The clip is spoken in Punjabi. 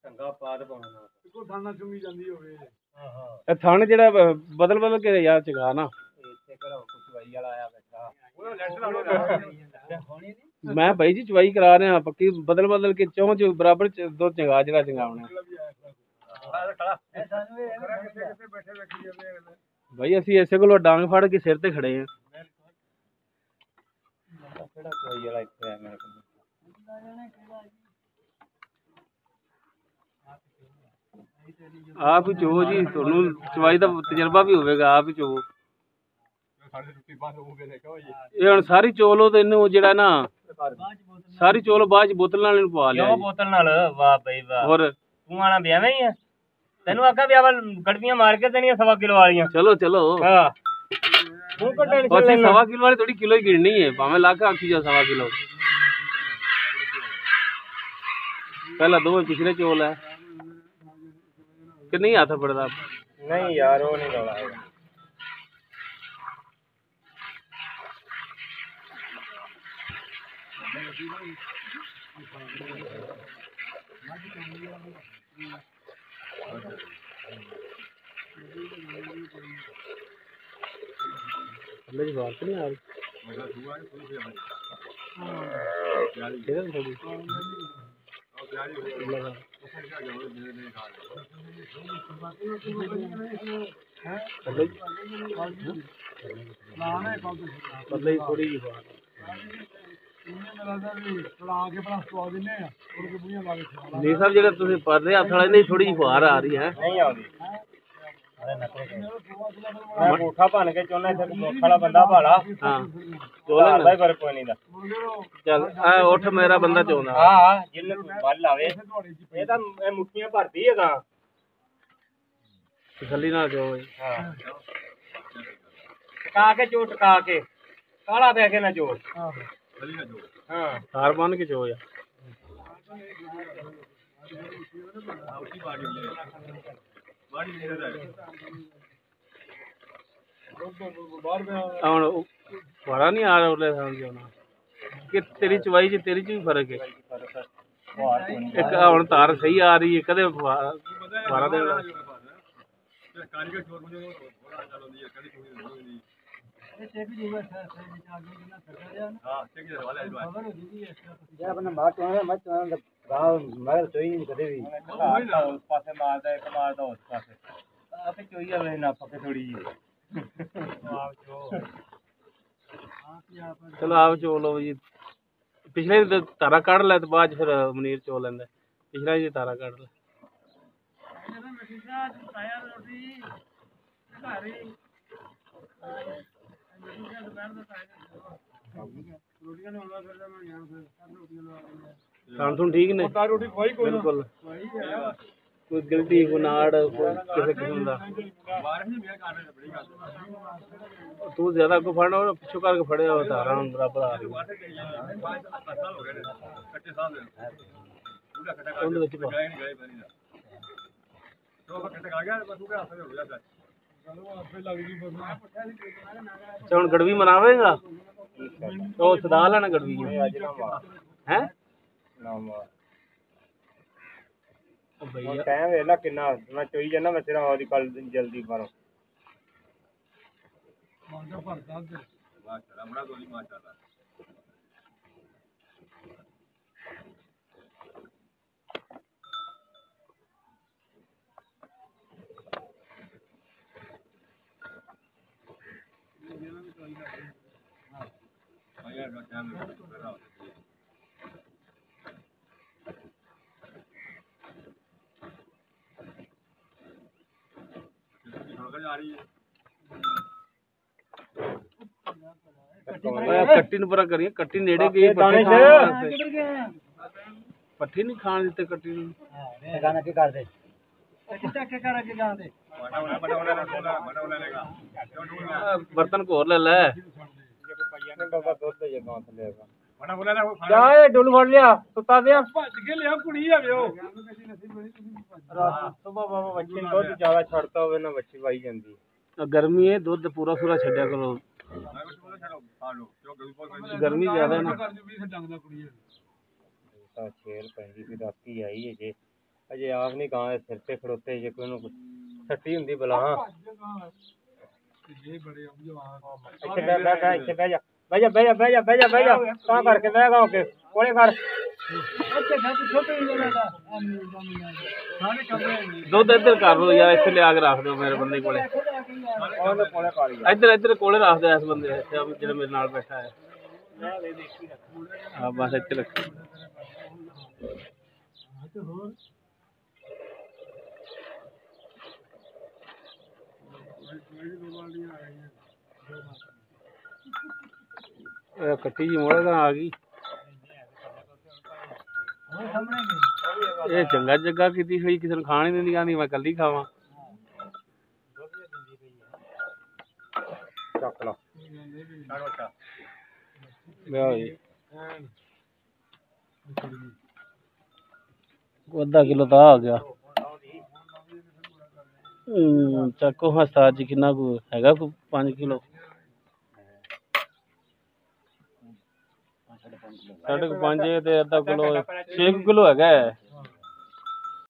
ਚੰਗਾ ਪਾਦ ਪਾਉਣਾ ਇੱਕੋ ਥਾਣਾ ਚੁੰਗੀ ਜਾਂਦੀ ਹੋਵੇ। ਇਹ ਥਣ ਜਿਹੜਾ ਬਦਲ ਬਦਲ ਕੇ ਯਾਰ ਚੰਗਾ ਨਾ ਇੱਥੇ ਕਿਹੜਾ ਚਵਾਈ ਵਾਲਾ ਆਇਆ ਬੈਠਾ ਮੈਂ ਭਾਈ ਜੀ ਚਵਾਈ ਕਰਾ ਰਿਹਾ ਪੱਕੀ ਬਦਲ ਬਦਲ ਕੇ ਚੌਂ ਚ ਬਰਾਬਰ ਦੋ ਚੰਗਾ ਜਿਹੜਾ ਚੰਗਾਉਣਾ ਭਾਈ ਅਸੀਂ ਇਸੇ ਕੋਲੋਂ ਡਾਂਗ ਫੜ ਕੇ ਸਿਰ ਤੇ ਖੜੇ ਆ ਕਿਹੜਾ ਚਵਾਈ ਵਾਲਾ ਇੱਥੇ ਆ ਮੇਰੇ ਕੋਲ ਆਪ ਹੀ ਚੋ ਜੀ ਤੁਹਾਨੂੰ ਚਵਾਈ ਦਾ ਤਜਰਬਾ ਵੀ ਹੋਵੇਗਾ ਆਪ ਹੀ ਚੋ ਇਹ ਹੁਣ ਸਾਰੀ ਚੋਲੋ ਤੇ ਇਹਨੂੰ ਜਿਹੜਾ ਨਾ ਸਾਰੀ ਚੋਲੋ ਬਾਅਦ ਚ ਬੋਤਲ ਨਾਲ ਇਹਨੂੰ ਪਵਾ ਲਿਆ ਕਿਉਂ ਬੋਤਲ ਨਾਲ ਵਾਹ ਬਈ ਵਾਹ ਹੋਰ ਤੂੰ ਆਣਾ ਵਿਆਹਾਂ ਹੀ ਆ ਤੈਨੂੰ ਆਖਾ ਵੀ ਆਵਾ ਗੜਵੀਆਂ ਮਾਰ ਕੇ ਦੇਣੀਆਂ 1.25 ਕਿਲੋ ਵਾਲੀਆਂ ਚਲੋ ਚਲੋ ਹਾਂ ਤੂੰ ਕੋ ਟੈਨਸ਼ਨ ਬਸ ਲੈਣਾ 1.25 ਕਿਲੋ ਵਾਲੀ ਥੋੜੀ ਕਿਲੋ ਹੀ ਗਿਣਨੀ ਹੈ ਭਾਵੇਂ ਲੱਖ ਆਖੀ ਜਾ 1.25 ਕਿਲੋ ਪਹਿਲਾਂ ਦੋਵੇਂ ਪਿਛਲੇ ਚੋਲ ਹੈ ਕਿ ਨਹੀਂ ਹੱਥ ਫੜਦਾ ਨਹੀਂ ਯਾਰ ਉਹ ਨਹੀਂ ਰੌਲਾ ਹੈਗਾ ਅੱਲੇ ਦੀ ਬਾਤ ਨਹੀਂ ਆ ਰਹੀ ਥੋੜੀ ਪਤਲੀ ਥੋੜੀ ਜਿਹੀ ਬਾਤ ਨਹੀਂ ਸਾਹਿਬ ਜਿਹੜਾ ਤੁਸੀਂ ਪੜ ਰਹੇ ਹੱਥ ਵਾਲੇ ਨਹੀਂ ਥੋੜੀ ਜਿਹੀ ਫੁਹਾਰ ਆ ਰਹੀ ਹੈ ਨਹੀਂ ਆਉਂਦੀ ਮੈਂ ਕੋਠਾ ਭੰਨ ਕੇ ਚੋਣਾ ਇੱਥੇ ਮੁੱਖ ਵਾਲਾ ਬੰਦਾ ਭਾਲਾ ਹਾਂ ਚੋਲਾ ਦਾ ਫਰਕ ਕੋਈ ਨਹੀਂ ਦਾ ਚੱਲ ਆ ਉੱਠ ਮੇਰਾ ਬੰਦਾ ਚੋਂਦਾ ਹਾਂ ਜਿੰਨੇ ਵੱਲ ਆਵੇ ਇਹ ਤਾਂ ਇਹ ਮੁੱਠੀਆਂ ਭਰਦੀ ਹੈਗਾ ਤਸੱਲੀ ਨਾਲ ਜੋ ਹਾਂ ਟਕਾ ਕੇ ਚੋ ਟਕਾ ਕੇ ਕਾਲਾ ਪੈ ਕੇ ਨਾ ਚੋ ਹਾਂ ਹਾਰ ਬੰਨ ਕੇ ਚੋ ਜਾ ਹੁਣ ਫੜਾ ਨਹੀਂ ਆ ਰਿਹਾ ਉਹਲੇ ਸਮਝ ਆਉਣਾ ਕਿ ਤੇਰੀ ਚਵਾਈ ਚ ਤੇਰੀ ਚ ਵੀ ਫਰਕ ਹੈ ਇੱਕ ਹੁਣ ਤਾਰ ਸਹੀ ਆ ਰਹੀ ਹੈ ਕਦੇ 12 ਦਿਨ ਉਸ ਪਾਸੇ ਮਾਰਦਾ ਇੱਕ ਮਾਰਦਾ ਉਸ ਪਾਸੇ ਆਪੇ ਚੋਈ ਜਾਵੇ ਨਾ ਪੱਕੇ ਥੋੜੀ ਜੀ ਚਲੋ ਆਪ ਚੋ ਲਓ ਜੀ ਪਿਛਲੇ ਦੀ ਤਾਰਾ ਕੱਢ ਲੈ ਤੇ ਬਾਅਦ ਚ ਫਿਰ ਮਨੀਰ ਚੋ ਲੈਂਦਾ ਪਿਛਲਾ ਜੀ ਤਾਰਾ ਕੱਢ ਲੈ ਖਾਣ ਤੋਂ ਠੀਕ ਨੇ ਬਿਲਕੁਲ ਕੋਈ ਗਲਤੀ ਕੋਈ ਨਾੜ ਕੋਈ ਕਿਸੇ ਕਿਸਮ ਦਾ ਤੂੰ ਜ਼ਿਆਦਾ ਅੱਗੋਂ ਫੜਨਾ ਉਹ ਪਿੱਛੋਂ ਕਰਕੇ ਫੜਿਆ ਉਹ ਤਾਰਾਂ ਹੁਣ ਬਰਾਬਰ ਆ ਰਹੀ ਉਹਦੇ ਵਿੱਚ ਪਾ ਅੱਛਾ ਹੁਣ ਗੜਵੀ ਮਨਾਵੇਗਾ ਉਹ ਸਦਾ ਲੈਣਾ ਗੜਵੀ ਹੈ ਟਾਈਮ ਵੇਖ ਲਾ ਕਿੰਨਾ ਮੈਂ ਚੋਈ ਜਾਂਦਾ ਮੈਂ ਤੇਰਾ ਉਹਦੀ ਕੱਲ ਜਲਦੀ ਮਾਰੋ ਕੱਟੀ ਨੂੰ ਪਰਾ ਕਰੀਏ ਕੱਟੀ ਨੇੜੇ ਗਈ ਪੱਠੀ ਨਹੀਂ ਖਾਣ ਦਿੱਤੇ ਕੱਟੀ ਨੂੰ ਕੀ ਕਰਦੇ ਬਰਤਨ ਘੋਰ ਲੈ ਲੈ ਜਾ ਡੁੱਲ ਫੜ ਲਿਆ ਸੁੱਤਾ ਪਿਆ ਭੱਜ ਕੇ ਲਿਆ ਕੁੜੀ ਆਵੇ ਉਹ ਸੁਬਾ ਬਾਬਾ ਬੱਚੇ ਨੂੰ ਦੁੱਧ ਜ਼ਿਆਦਾ ਛੱਡਦਾ ਹੋਵੇ ਨਾ ਬੱਚੀ ਵਾਈ ਜਾਂਦੀ ਗਰਮੀ ਹੈ ਦੁੱਧ ਪੂਰਾ ਸੂਰਾ ਛੱਡਿਆ ਕਰੋ ਗਰਮੀ ਜ਼ਿਆਦਾ ਨਾ ਡੰਗਦਾ ਕੁੜੀ ਤਾਂ ਛੇਲ ਪੈਂਦੀ ਵੀ ਰਾਤੀ ਆਈ ਹੈ ਜੇ ਅਜੇ ਆਪ ਨਹੀਂ ਗਾਂ ਦੇ ਸਿਰ ਤੇ ਖੜੋਤੇ ਜੇ ਕੋਈ ਨੂੰ ਸੱਟੀ ਹੁੰਦੀ ਬਲਾ ਇਹ ਬੜੇ ਜਵਾਨ ਇੱਥੇ ਬਹਿ ਜਾ ਤਾਂ ਕਰਕੇ ਬਹਿ ਗਾ ਕੇ ਕੋਲੇ ਕਰ ਦੁੱਧ ਇੱਧਰ ਕਰ ਲਓ ਯਾਰ, ਇੱਥੇ ਲਿਆ ਕੇ ਰੱਖ ਦਿਓ ਮੇਰੇ ਬੰਦੇ ਕੋਲੇ। ਇੱਧਰ ਕੋਲੇ ਰੱਖ ਦਿਓ ਇਸ ਬੰਦੇ ਜਿਹੜਾ ਮੇਰੇ ਨਾਲ ਬੈਠਾ ਹੈ। ਹਾਂ ਬਸ ਇੱਥੇ ਰੱਖ। ਕੱਟੀ ਜੀ ਮੋੜੇ ਤਾਂ ਆ ਗਈ। ਇਹ ਚੰਗਾ ਜੱਗਾ ਕੀਤੀ ਹੋਈ, ਕਿਸੇ ਨੂੰ ਖਾਣ ਹੀ ਦਿੰਦੀ, ਆਂਦੀ ਮੈਂ ਕੱਲੀ ਖਾਵਾਂ। ਚੱਕ ਲਾ ਅੱਧਾ ਕਿਲੋ ਤਾਂ ਆ ਗਿਆ। ਚੱਕੋ ਹਸਤਾ ਜੀ ਕਿੰਨਾ ਕੁ ਹੈਗਾ, ਕੋਈ 5 ਕਿਲੋ 5.5 ਤੇ ਅੱਧਾ ਕਿਲੋ 6 ਕਿਲੋ ਹੈਗਾ।